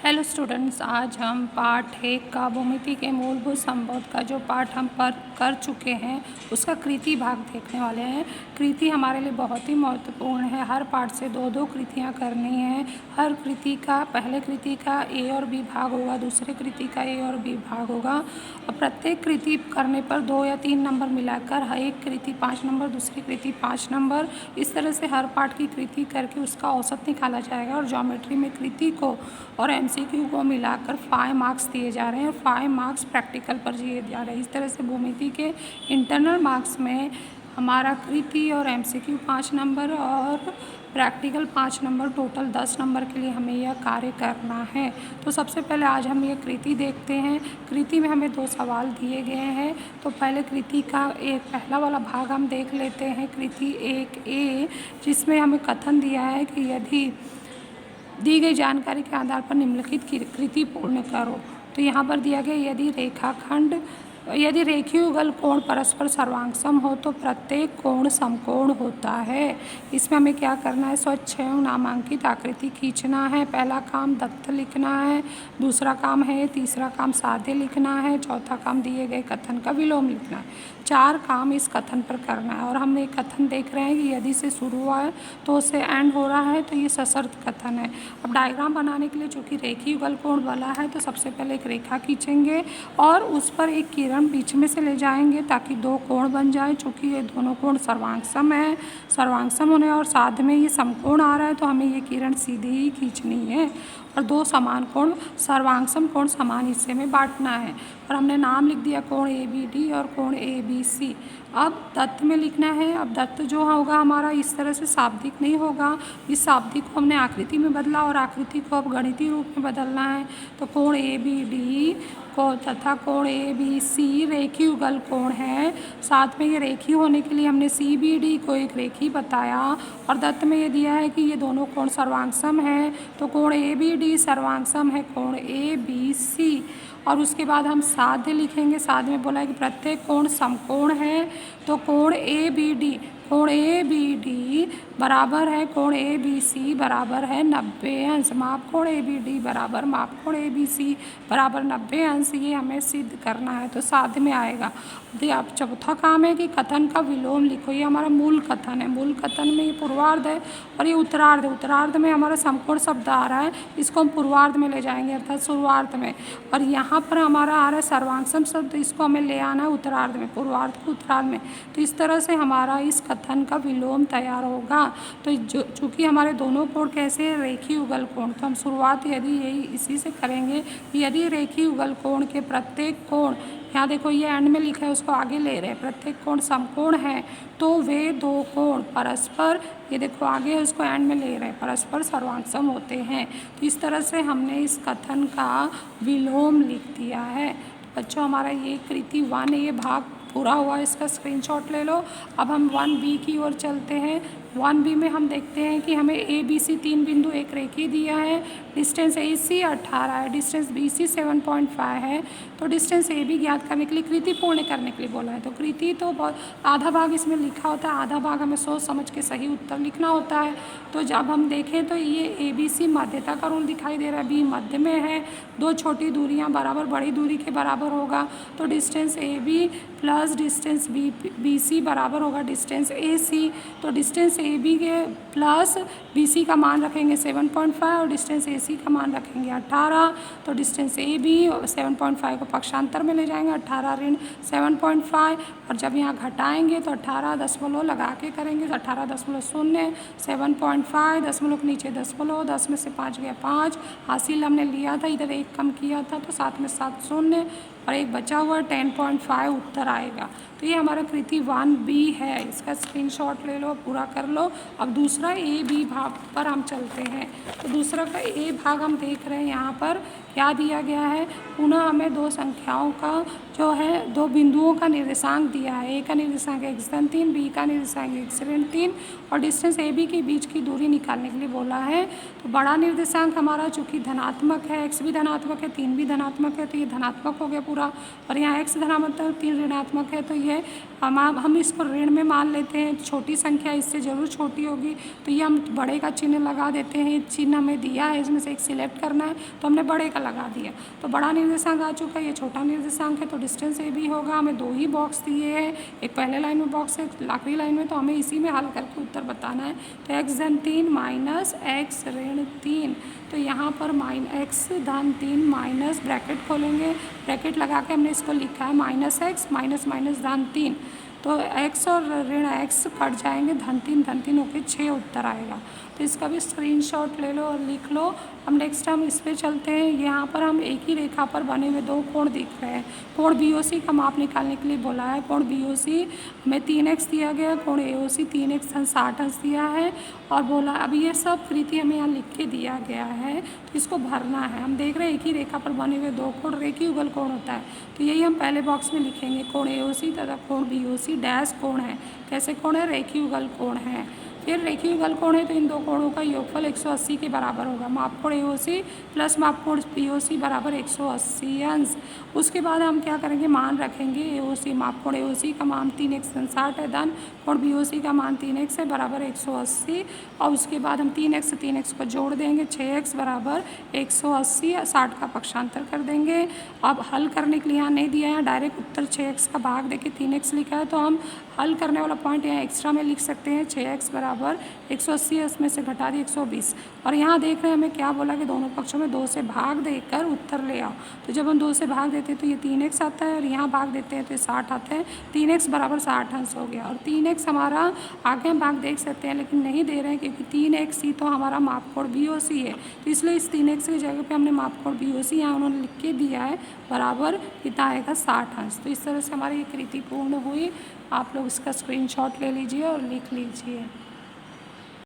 Hello students, आज हम पाठ 1 का भूमिति के मूलभूत संबोध का जो पाठ हम कर चुके हैं उसका कृति भाग देखने वाले हैं। कृति हमारे लिए बहुत ही महत्वपूर्ण है। हर पाठ से दो दो कृतियाँ करनी है। हर कृति का पहले कृति का ए और बी भाग होगा, दूसरे कृति का ए और बी भाग होगा और प्रत्येक कृति करने पर 2 या 3 नंबर मिलाकर एक कृति 5 नंबर, दूसरी कृति 5 नंबर, इस तरह से हर पाठ की कृति करके उसका औसत निकाला जाएगा। और ज्योमेट्री में कृति को और एमसीक्यू को मिलाकर 5 मार्क्स दिए जा रहे हैं और 5 मार्क्स प्रैक्टिकल पर दिए जा रहे हैं। इस तरह से भूमिति के इंटरनल मार्क्स में हमारा कृति और एमसीक्यू 5 नंबर और प्रैक्टिकल 5 नंबर, टोटल 10 नंबर के लिए हमें यह कार्य करना है। तो सबसे पहले आज हम ये कृति देखते हैं। कृति में हमें 2 सवाल दिए गए हैं। तो पहले कृति का एक पहला वाला भाग हम देख लेते हैं। कृति 1A, जिसमें हमें कथन दिया है कि यदि दी गई जानकारी के आधार पर निम्नलिखित कृति पूर्ण करो। तो यहाँ पर दिया गया यदि रेखीय युगल कोण परस्पर सर्वांगसम हो तो प्रत्येक कोण समकोण होता है। इसमें हमें क्या करना है, स्वच्छ एवं नामांकित आकृति खींचना है। पहला काम दत्त लिखना है, दूसरा काम है, तीसरा काम साध्य लिखना है, चौथा काम दिए गए कथन का विलोम लिखना है। 4 काम इस कथन पर करना है। और हमने एक कथन देख रहे हैं कि यदि से शुरू हुआ है तो उससे एंड हो रहा है, तो ये सशर्त कथन है। अब डायग्राम बनाने के लिए चूँकि रेखीय युगल कोण वाला है तो सबसे पहले एक रेखा खींचेंगे और उस पर एक किरण बीच में से ले जाएंगे ताकि 2 कोण बन जाए। चूँकि ये दोनों कोण सर्वांगसम है, सर्वांगसम होने और साथ में ये समकोण आ रहा है तो हमें ये किरण सीधी ही खींचनी है और 2 समान कोण सर्वांगसम कोण समान हिस्से में बांटना है। और हमने नाम लिख दिया कोण ABD और कोण ABC। अब दत्त में लिखना है। अब दत्त जो होगा हमारा इस तरह से शाब्दिक नहीं होगा, इस शाब्दिक को हमने आकृति में बदला और आकृति को अब गणितीय रूप में बदलना है। तो कोण ABD को तथा कोण ABC रेखीय युगल कोण है। साथ में ये रेखीय होने के लिए हमने CBD को एक रेखी बताया और दत्त में ये दिया है कि ये दोनों कोण सर्वांगसम है। तो कोण ABD सर्वांगसम है कोण ABC। और उसके बाद हम साध्य लिखेंगे। साध्य में बोला है कि प्रत्येक कोण समकोण है। तो कोण ABD बराबर है कोण ABC बराबर है 90 अंश। माप कोण ABD बराबर माप कोण ABC बराबर 90 अंश। ये हमें सिद्ध करना है तो साध्य में आएगा। अब चौथा काम है कि कथन का विलोम लिखो। ये हमारा मूल कथन है। मूल कथन में ये पूर्वार्ध है और ये उत्तरार्ध है। उत्तरार्ध में हमारा समकोण शब्द आ रहा है, इसको हम पूर्वार्ध में ले जाएंगे अर्थात शुरुआर्ध में। और यहाँ पर हमारा आ रहा है सर्वांगसम शब्द, इसको हमें ले आना है उत्तरार्ध में, पूर्वार्ध को उत्तरार्ध में। तो इस तरह से हमारा इस कथन का विलोम तैयार होगा। तो चूँकि हमारे दोनों कोण कैसे रेखीय युगल कोण, तो हम शुरुआत यदि यही इसी से करेंगे। यदि रेखीय युगल कोण के प्रत्येक कोण, यहाँ देखो ये एंड में लिखा है उसको आगे ले रहे हैं, प्रत्येक कोण समकोण है तो वे 2 कोण परस्पर, ये देखो आगे है उसको एंड में ले रहे हैं, परस्पर सर्वांगसम होते हैं। तो इस तरह से हमने इस कथन का विलोम लिख दिया है। तो बच्चों हमारा ये कृति 1 ये भाग पूरा हुआ, इसका स्क्रीनशॉट ले लो। अब हम 1B की ओर चलते हैं। 1B में हम देखते हैं कि हमें ABC 3 बिंदु एक रेखी दिया है। डिस्टेंस AC 18 है, डिस्टेंस BC 7.5 है। तो डिस्टेंस AB ज्ञात करने के लिए कृति पूर्ण करने के लिए बोला है। तो कृति तो आधा भाग इसमें लिखा होता है, आधा भाग हमें सोच समझ के सही उत्तर लिखना होता है। तो जब हम देखें तो ये ABC मध्यता का रूल दिखाई दे रहा है, B मध्य में है, 2 छोटी दूरियाँ बराबर बड़ी दूरी के बराबर होगा। तो distance AB plus distance BC बराबर होगा डिस्टेंस AC। तो डिस्टेंस AB के प्लस BC का मान रखेंगे 7.5 और डिस्टेंस AC का मान रखेंगे 18। तो डिस्टेंस AB 7.5 को पक्षांतर में ले जाएंगे, 18 ऋण 7.5 और जब यहाँ घटाएंगे तो 18 दशमलव लगा के करेंगे तो 18.0, 7.5 दशमलव के नीचे दशमलव, 10 में से 5 गया 5, हासिल हमने लिया था, इधर 1 कम किया था तो 7 में 7 शून्य और 1 बचा हुआ 10.5 उत्तर आएगा। तो ये हमारा कृति 1B है, इसका स्क्रीनशॉट ले लो, पूरा कर लो। अब दूसरा AB भाग पर हम चलते हैं। तो दूसरा का A भाग हम देख रहे हैं, यहाँ पर क्या दिया गया है, पुनः हमें 2 संख्याओं का जो है 2 बिंदुओं का निर्देशांक दिया है। A का निर्देशांक x3, B का निर्देशांक x3 और डिस्टेंस AB के बीच की दूरी निकालने के लिए बोला है। तो बड़ा निर्देशांक हमारा चूँकि धनात्मक है, x भी धनात्मक है, 3 भी धनात्मक है, तो ये धनात्मक हो गया पूरा। और यहाँ x धनात्मक 3 ऋणात्मक है तो है। हम इसको ऋण में मान लेते हैं, छोटी संख्या इससे ज़रूर छोटी होगी, तो ये हम बड़े का चिन्ह लगा देते हैं। चिन्ह हमें दिया है, इसमें से एक सिलेक्ट करना है, तो हमने बड़े का लगा दिया। तो बड़ा निर्देशांक आ चुका है, ये छोटा निर्देशांक है, तो डिस्टेंस ए बी होगा। हमें 2 ही बॉक्स दिए हैं, एक पहले लाइन में बॉक्स है, एक आखिरी लाइन में, तो हमें इसी में हल करके उत्तर बताना है। तो x धन 3 माइनस x ऋण 3, तो यहाँ पर x धन 3 माइनस ब्रैकेट खोलेंगे, ब्रैकेट लगा के हमने इसको लिखा है माइनस x माइनस माइनस धन 3, तो x और ऋण x कट जाएंगे, धन 3 होके 6 उत्तर आएगा। तो इसका भी स्क्रीनशॉट ले लो और लिख लो। अब नेक्स्ट हम इस पे चलते हैं। यहाँ पर हम एक ही रेखा पर बने हुए 2 कोण दिख रहे हैं। कोण BOC का माप निकालने के लिए बोला है। कोण BOC हमें 3x दिया गया, कोण AOC 3x धन 60 अंश दिया है, और बोला अब ये सब कृति हमें यहाँ लिख के दिया गया है, तो इसको भरना है। हम देख रहे हैं एक ही रेखा पर बने हुए 2 कोण रेखीय युगल कोण होता है, तो यही हम पहले बॉक्स में लिखेंगे। कोण AOC तथा कोण BOC डैश कोण है। कैसे कोण है? रेखीय युगल कोण है। फिर रेखीय युगल कोण है तो इन 2 कोणों का योगफल 180 के बराबर होगा। मापकोण AOC प्लस मापकोण BOC बराबर 180 अंश। उसके बाद हम क्या करेंगे? मान रखेंगे AOC, मापकोण AOC का मान 3x धन 60 है, धन कोण BOC का मान 3x है बराबर 180, और उसके बाद हम 3x को जोड़ देंगे, 6x बराबर 180, 60 का पक्षांतर कर देंगे। अब हल करने के लिए यहाँ नहीं दिया है, डायरेक्ट उत्तर 6x का भाग देके 3x लिखा है, तो हम हल करने वाला पॉइंट यहाँ एक्स्ट्रा में लिख सकते हैं। 6x बराबर 180, इसमें से घटा दी 120, और यहाँ देख रहे हैं हमें क्या बोला कि दोनों पक्षों में 2 से भाग देकर उत्तर ले आओ। तो जब हम 2 से भाग देते हैं तो ये 3x आता है, और यहाँ भाग देते हैं तो ये 60 आता है। 3x बराबर 60 अंश हो गया, और 3x हमारा आगे हम भाग देख सकते हैं लेकिन नहीं दे रहे हैं, क्योंकि 3x ही तो हमारा मापकोण BOC है, तो इसलिए इस 3x की जगह पे हमने मापकोण BOC यहाँ उन्होंने लिख के दिया है, बराबर कितना आएगा? 60 अंश। तो इस तरह से हमारी ये कृति पूर्ण हुई। आप लोग इसका स्क्रीनशॉट ले लीजिए और लिख लीजिए।